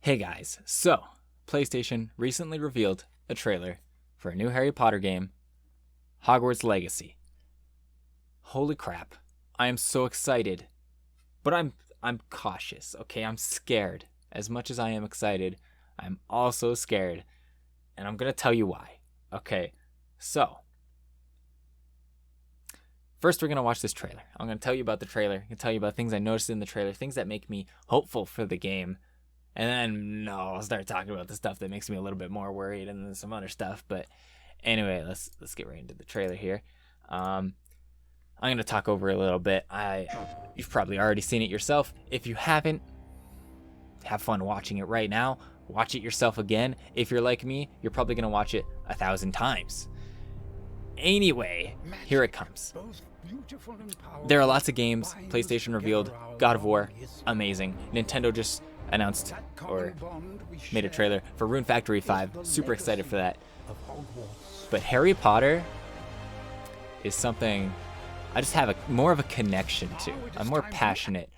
Hey guys, so PlayStation recently revealed a trailer for a new Harry Potter game, Hogwarts Legacy. Holy crap. I am so excited. But I'm cautious, okay? I'm scared. As much as I am excited, I'm also scared. And I'm going to tell you why. Okay. So, first we're going to watch this trailer. I'm going to tell you about the trailer. I'm going to tell you about things I noticed in the trailer, things that make me hopeful for the game. And then, I'll start talking about the stuff that makes me a little bit more worried and then some other stuff. But anyway, let's get right into the trailer here. I'm going to talk over a little bit. You've probably already seen it yourself. If you haven't, have fun watching it right now. Watch it yourself again. If you're like me, you're probably going to watch it 1,000 times. Anyway, here it comes. There are lots of games. PlayStation revealed God of War, amazing. Nintendo just announced or made a trailer for Rune Factory 5. Super excited for that. But Harry Potter is something I just have more of a connection to. I'm more passionate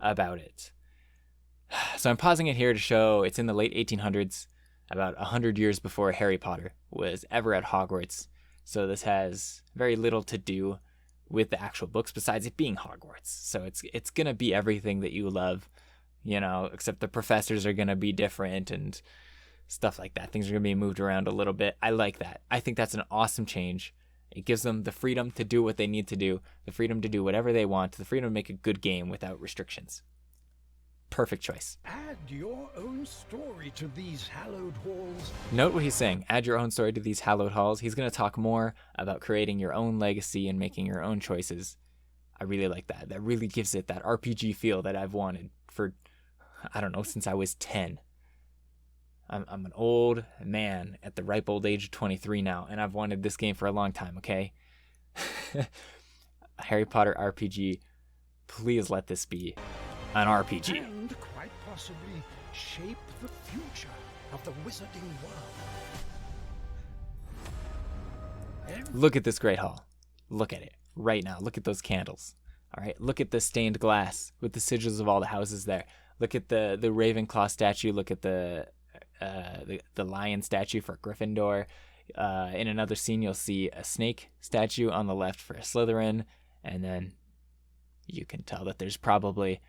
about it. So I'm pausing it here to show it's in the late 1800s, about 100 years before Harry Potter was ever at Hogwarts. So this has very little to do with the actual books besides it being Hogwarts. So it's going to be everything that you love, except the professors are going to be different and stuff like that. Things are going to be moved around a little bit. I like that. I think that's an awesome change. It gives them the freedom to do what they need to do, the freedom to do whatever they want, the freedom to make a good game without restrictions. Perfect choice. Add your own story to these hallowed halls. Note what he's saying. Add your own story to these hallowed halls. He's going to talk more about creating your own legacy and making your own choices. I really like that. That really gives it that RPG feel that I've wanted for, since I was 10. I'm an old man at the ripe old age of 23 now, and I've wanted this game for a long time, okay? A Harry Potter RPG, please let this be an RPG. And quite possibly shape the future of the wizarding world. Look at this great hall. Look at it right now. Look at those candles. All right, look at the stained glass with the sigils of all the houses there. Look at the Ravenclaw statue. Look at the lion statue for Gryffindor. In another scene, you'll see a snake statue on the left for Slytherin, and then you can tell that there's probably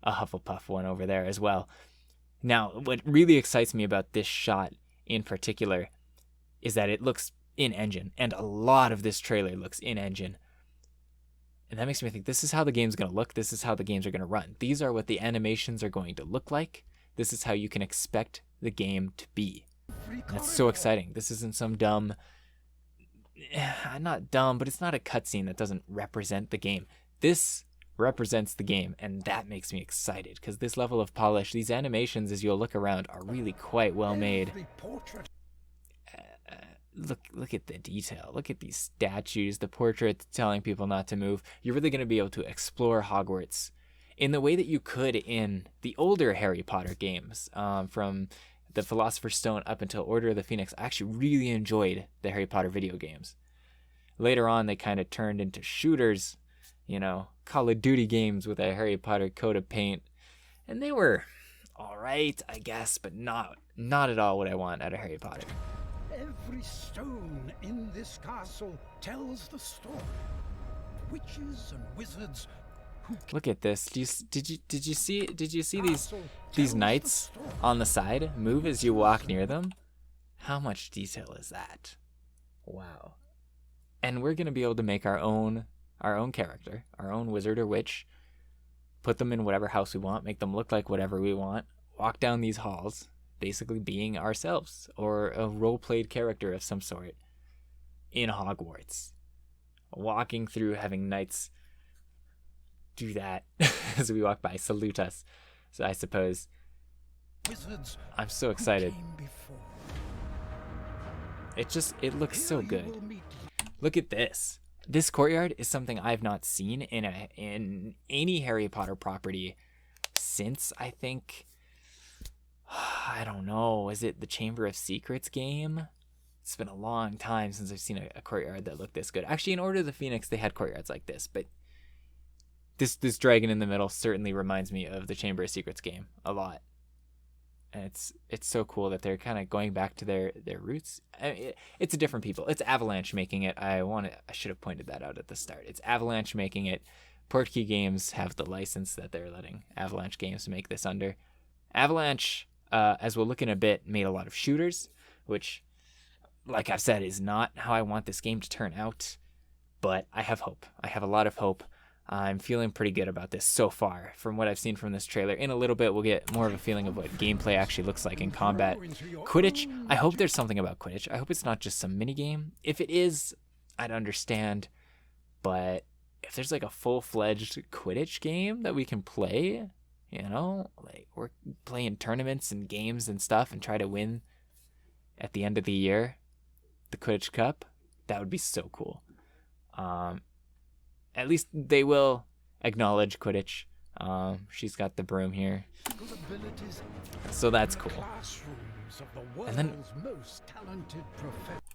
a Hufflepuff one over there as well. Now, what really excites me about this shot in particular is that it looks in-engine, and a lot of this trailer looks in-engine. And that makes me think this is how the game's going to look. This is how the games are going to run. These are what the animations are going to look like. This is how you can expect the game to be. And that's so exciting. This isn't some dumb, not dumb, but it's not a cutscene that doesn't represent the game. This represents the game, and that makes me excited because this level of polish, these animations as you'll look around, are really quite well made. Look at the detail. Look at these statues, the portraits telling people not to move. You're really going to be able to explore Hogwarts in the way that you could in the older Harry Potter games, from the Philosopher's Stone up until Order of the Phoenix. I actually really enjoyed the Harry Potter video games. Later on, they kind of turned into shooters, Call of Duty games with a Harry Potter coat of paint. And they were all right, I guess, but not at all what I want out of Harry Potter. Every stone in this castle tells the story. Witches and wizards who Look at this. Did you see these knights on the side move as you walk near them? How much detail is that? Wow. And we're going to be able to make our own character, our own wizard or witch, put them in whatever house we want, make them look like whatever we want, walk down these halls, basically being ourselves or a role-played character of some sort in Hogwarts. Walking through, having knights do that as we walk by, salute us. So I suppose I'm so excited. It looks so good. Look at this. This courtyard is something I've not seen in any Harry Potter property since, I think, I don't know, is it the Chamber of Secrets game? It's been a long time since I've seen a courtyard that looked this good. Actually, in Order of the Phoenix, they had courtyards like this, but this dragon in the middle certainly reminds me of the Chamber of Secrets game a lot. And it's so cool that they're kind of going back to their roots. It's a different people. It's Avalanche making it. I should have pointed that out at the start. It's Avalanche making it. Portkey Games have the license that they're letting Avalanche Games make this under. Avalanche, as we'll look in a bit, made a lot of shooters, which, like I've said, is not how I want this game to turn out. But I have hope. I have a lot of hope. I'm feeling pretty good about this so far from what I've seen from this trailer. In a little bit, we'll get more of a feeling of what gameplay actually looks like in combat. Quidditch, I hope there's something about Quidditch. I hope it's not just some minigame. If it is, I'd understand. But if there's like a full-fledged Quidditch game that we can play, you know, like we're playing tournaments and games and stuff and try to win at the end of the year, the Quidditch Cup, that would be so cool. At least they will acknowledge Quidditch. She's got the broom here. So that's cool. And then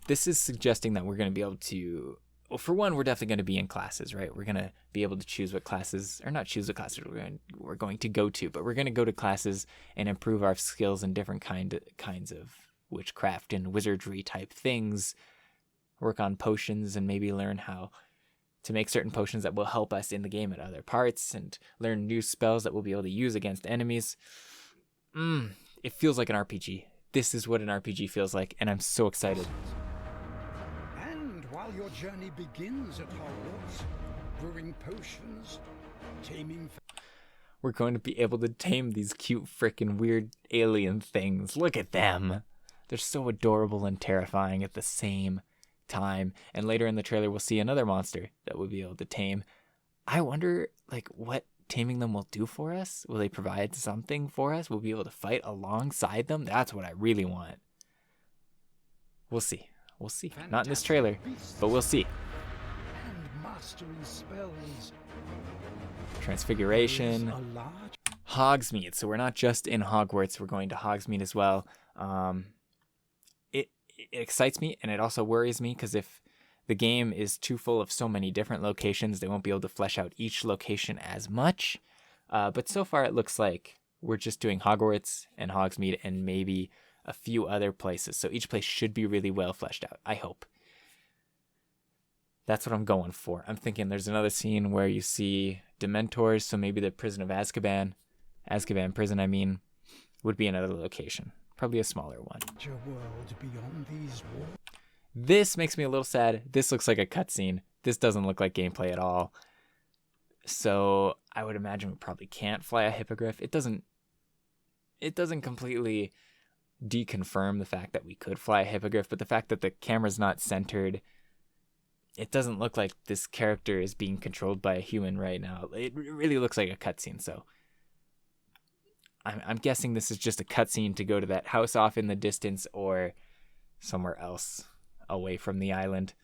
this is suggesting that we're going to be able to, well, for one, we're definitely going to be in classes, right? We're going to be able to choose what classes, or not choose what classes we're going to go to, but we're going to go to classes and improve our skills in different kinds of witchcraft and wizardry type things. Work on potions and maybe learn how to make certain potions that will help us in the game at other parts, and learn new spells that we'll be able to use against enemies. It feels like an RPG. This is what an RPG feels like, and I'm so excited. And while your journey begins at Hogwarts, brewing potions, taming... We're going to be able to tame these cute frickin' weird alien things. Look at them. They're so adorable and terrifying at the same time. And later in the trailer we'll see another monster that we'll be able to tame. I wonder like what taming them will do for us. Will they provide something for us? We'll be able to fight alongside them. That's what I really want. We'll see. Not in this trailer, but we'll see. And mastering spells. Transfiguration, Hogsmeade. So we're not just in Hogwarts, we're going to Hogsmeade as well. It excites me, and it also worries me, because if the game is too full of so many different locations, they won't be able to flesh out each location as much. But so far it looks like we're just doing Hogwarts and Hogsmeade and maybe a few other places. So each place should be really well fleshed out, I hope. That's what I'm going for. I'm thinking there's another scene where you see Dementors, so maybe the prison of Azkaban prison, I mean, would be another location. Probably a smaller one. This makes me a little sad. This looks like a cutscene. This doesn't look like gameplay at all. So I would imagine we probably can't fly a hippogriff. It doesn't completely deconfirm the fact that we could fly a hippogriff, but the fact that the camera's not centered, it doesn't look like this character is being controlled by a human right now. It really looks like a cutscene, so I'm guessing this is just a cutscene to go to that house off in the distance or somewhere else away from the island.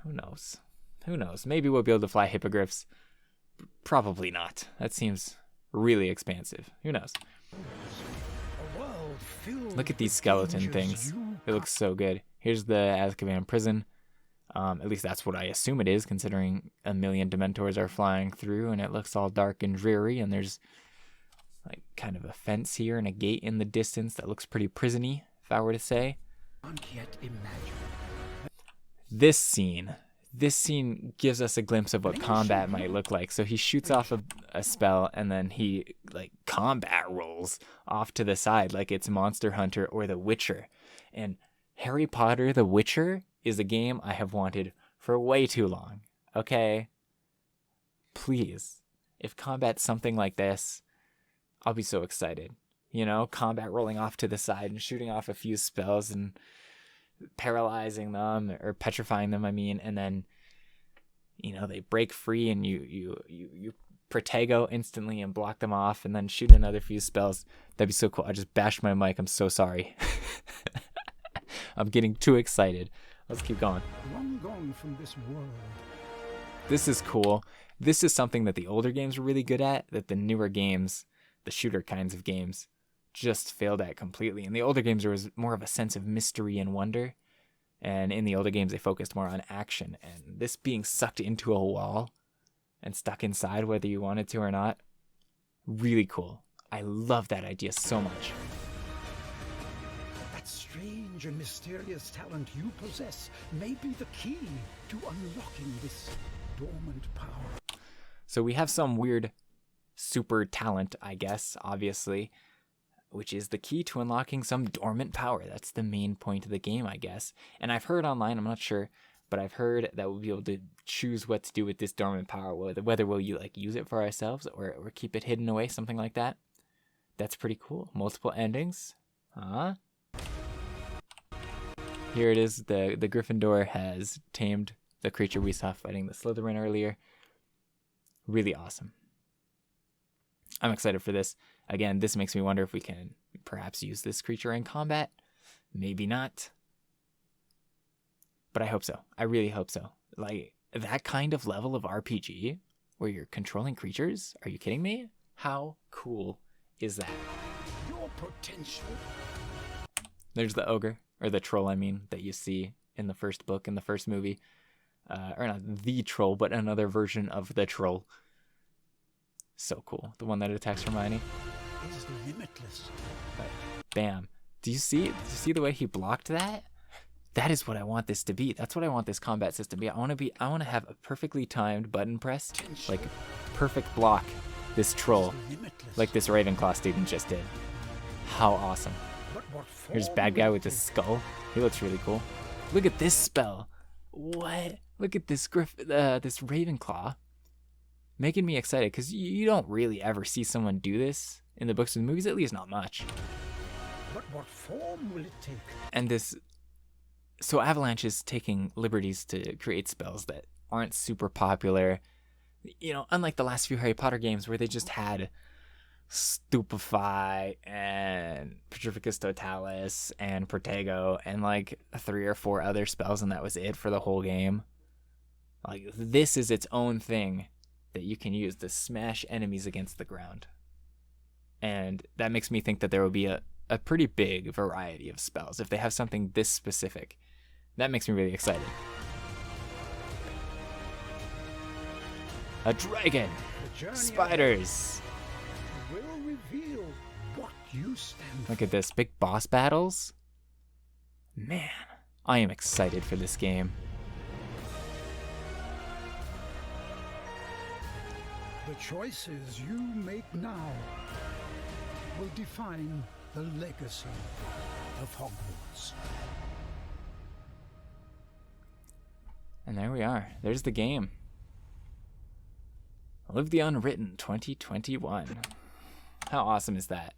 Who knows? Maybe we'll be able to fly hippogriffs. Probably not. That seems really expansive. Who knows? Look at these skeleton things. It looks so good. Here's the Azkaban prison. At least that's what I assume it is, considering a million Dementors are flying through, and it looks all dark and dreary, and there's like kind of a fence here and a gate in the distance that looks pretty prison-y, if I were to say. This scene gives us a glimpse of what combat might look like. So he shoots off a spell, and then he like combat rolls off to the side like it's Monster Hunter or The Witcher. And Harry Potter The Witcher is a game I have wanted for way too long. Okay? Please, if combat's something like this, I'll be so excited. You know, combat rolling off to the side and shooting off a few spells and paralyzing them or petrifying them, I mean, and then, you know, they break free and you protego instantly and block them off and then shoot another few spells. That'd be so cool. I just bashed my mic. I'm so sorry. I'm getting too excited. Let's keep going. Long gone from this world. This is cool. This is something that the older games were really good at, that the newer games, the shooter kinds of games, just failed at completely. In the older games, there was more of a sense of mystery and wonder. And in the older games, they focused more on action. And this being sucked into a wall and stuck inside, whether you wanted to or not, really cool. I love that idea so much. That strange and mysterious talent you possess may be the key to unlocking this dormant power. So we have some weird super talent, I guess, obviously, which is the key to unlocking some dormant power. That's the main point of the game, I guess. And I've heard online, I'm not sure, but I've heard that we'll be able to choose what to do with this dormant power, whether we'll use it for ourselves or keep it hidden away, something like that. That's pretty cool. Multiple endings. Here it is. The Gryffindor has tamed the creature we saw fighting the Slytherin earlier. Really awesome. I'm excited for this. Again, this makes me wonder if we can perhaps use this creature in combat. Maybe not. But I hope so. I really hope so. Like, that kind of level of RPG where you're controlling creatures? Are you kidding me? How cool is that? Your potential. There's the ogre, or the troll, I mean, that you see in the first book, in the first movie. Or not the troll, but another version of the troll. So cool. The one that attacks Hermione. Is limitless. But bam. Do you see the way he blocked that? That is what I want this to be. That's what I want this combat system to be. I want to have a perfectly timed button press, like perfect block this troll, like this Ravenclaw student just did. How awesome. Here's bad guy with the skull. He looks really cool. Look at this spell. What? Look at this this Ravenclaw. Making me excited, because you don't really ever see someone do this in the books and movies, at least not much. But what form will it take? And so Avalanche is taking liberties to create spells that aren't super popular. You know, unlike the last few Harry Potter games where they just had Stupefy and Petrificus Totalis and Protego and like 3 or 4 other spells, and that was it for the whole game. Like, this is its own thing that you can use to smash enemies against the ground. And that makes me think that there will be a pretty big variety of spells if they have something this specific. That makes me really excited. A dragon! Spiders! Will reveal what you stand for. Look at this, big boss battles. Man, I am excited for this game. The choices you make now will define the legacy of Hogwarts. And there we are. There's the game. Live the Unwritten 2021. How awesome is that?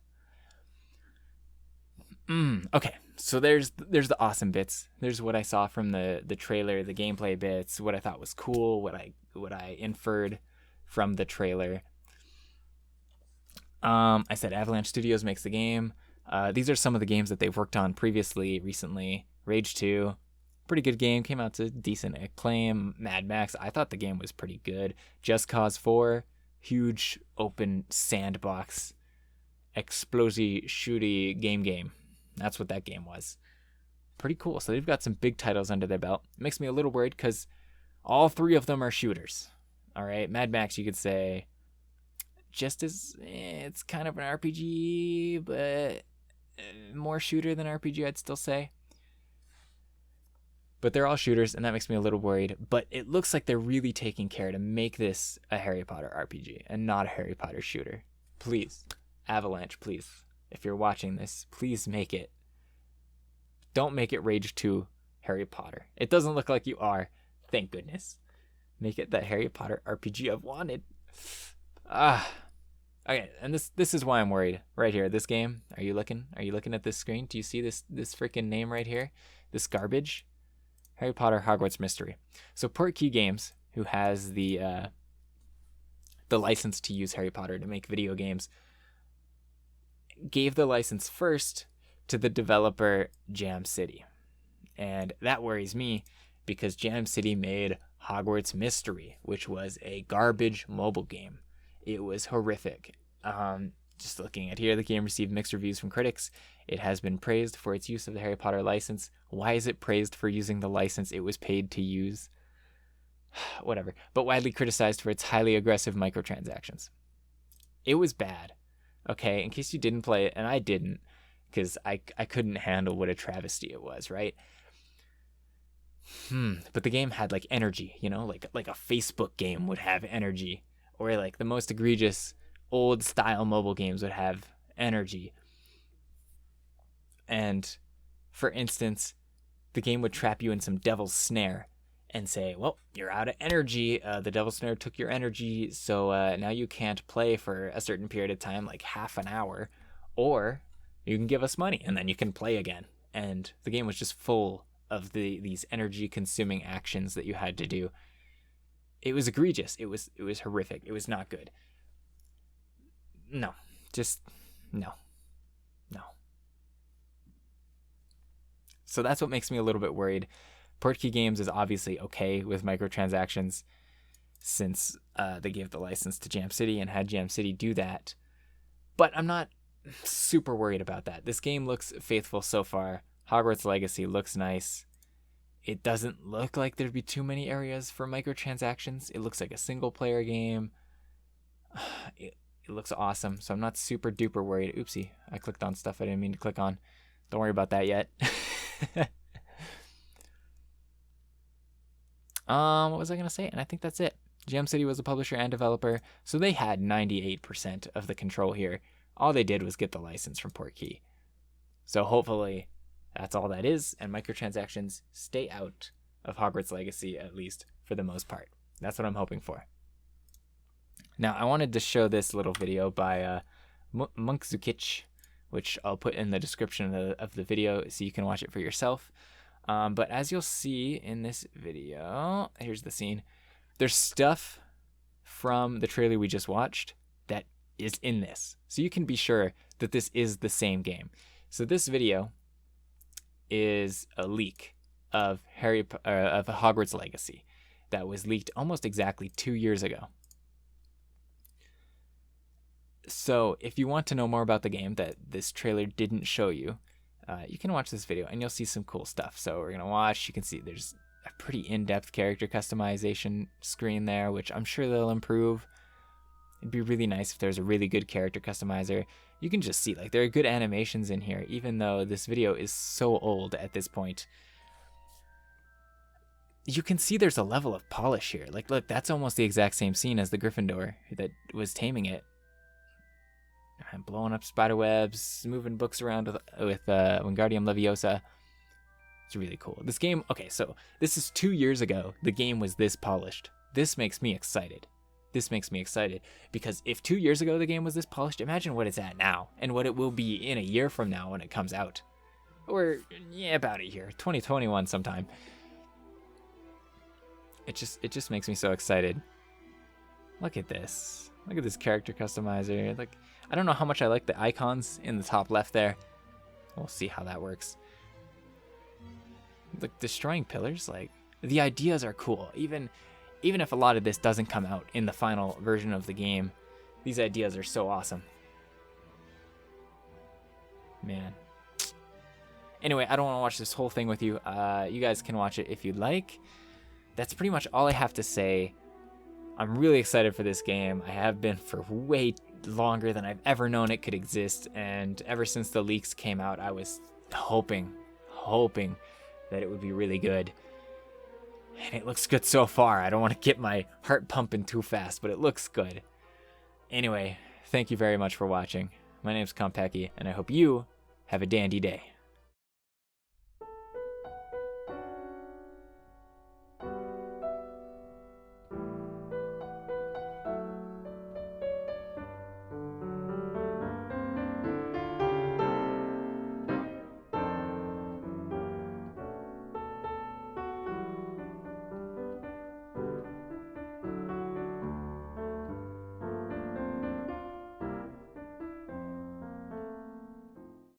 Okay, so there's the awesome bits. There's what I saw from the trailer, the gameplay bits, what I thought was cool, what I inferred from the trailer. I said Avalanche Studios makes the game. These are some of the games that they've worked on recently. Rage 2, pretty good game, came out to decent acclaim. Mad Max, I thought the game was pretty good. Just Cause 4, huge open sandbox, explosy shooty game. That's what that game was. Pretty cool. So they've got some big titles under their belt. It makes me a little worried because all 3 of them are shooters. All right, Mad Max, you could say, just as it's kind of an RPG, but more shooter than RPG, I'd still say. But they're all shooters, and that makes me a little worried. But it looks like they're really taking care to make this a Harry Potter RPG and not a Harry Potter shooter. Please, Avalanche, please, if you're watching this, please make it. Don't make it Rage 2 Harry Potter. It doesn't look like you are. Thank goodness. Make it that Harry Potter RPG I've wanted. Okay, and this is why I'm worried. Right here, this game. Are you looking at this screen? Do you see this freaking name right here? This garbage? Harry Potter Hogwarts Mystery. So Portkey Games, who has the license to use Harry Potter to make video games, gave the license first to the developer Jam City. And that worries me because Jam City made Hogwarts Mystery, which was a garbage mobile game. It was horrific. Just looking at here, the game received mixed reviews from critics. It has been praised for its use of the Harry Potter license. Why is it praised for using the license it was paid to use? Whatever. But widely criticized for its highly aggressive microtransactions. It was bad. Okay, in case you didn't play it, and I didn't, because I couldn't handle what a travesty it was, right? But the game had like energy, you know, like a Facebook game would have energy, or like the most egregious old style mobile games would have energy. And for instance, the game would trap you in some devil's snare and say, well, you're out of energy. The devil's snare took your energy, so now you can't play for a certain period of time, like half an hour, or you can give us money and then you can play again. And the game was just full of these energy consuming actions that you had to do. It was egregious. It was horrific. It was not good. No, just no. So that's what makes me a little bit worried. Portkey Games is obviously okay with microtransactions since they gave the license to Jam City and had Jam City do that. But I'm not super worried about that. This game looks faithful so far. Hogwarts Legacy looks nice. It doesn't look like there'd be too many areas for microtransactions. It looks like a single player game. It looks awesome, so I'm not super duper worried. Oopsie, I clicked on stuff I didn't mean to click on. Don't worry about that yet. What was I going to say? And I think that's it. Jam City was a publisher and developer, so they had 98% of the control here. All they did was get the license from Portkey. So hopefully that's all that is, and microtransactions stay out of Hogwarts Legacy, at least for the most part. That's what I'm hoping for. Now, I wanted to show this little video by Monkzukic, which I'll put in the description of the video so you can watch it for yourself. But as you'll see in this video, here's the scene. There's stuff from the trailer we just watched that is in this. So you can be sure that this is the same game. So this video is a leak of Hogwarts Legacy that was leaked almost exactly 2 years ago. So if you want to know more about the game that this trailer didn't show you, you can watch this video and you'll see some cool stuff. So we're going to watch. You can see there's a pretty in-depth character customization screen there, which I'm sure they'll improve. It'd be really nice if there's a really good character customizer. You can just see, like, there are good animations in here, even though this video is so old at this point. You can see there's a level of polish here. Like, look, that's almost the exact same scene as the Gryffindor that was taming it. I'm blowing up spiderwebs, moving books around with Wingardium Leviosa. It's really cool. This game, okay, so this is 2 years ago. The game was this polished. This makes me excited. This makes me excited because if 2 years ago the game was this polished, imagine what it's at now and what it will be in a year from now when it comes out. Or, yeah, about a year, 2021 sometime. It just makes me so excited. Look at this. Look at this character customizer. Like, I don't know how much I like the icons in the top left there. We'll see how that works. Like, destroying pillars, like, the ideas are cool. Even if a lot of this doesn't come out in the final version of the game, these ideas are so awesome. Man. Anyway, I don't want to watch this whole thing with you. You guys can watch it if you'd like. That's pretty much all I have to say. I'm really excited for this game. I have been for way longer than I've ever known it could exist, and ever since the leaks came out, I was hoping that it would be really good. And it looks good so far. I don't want to get my heart pumping too fast, but it looks good. Anyway, thank you very much for watching. My name's Khanpeki, and I hope you have a dandy day.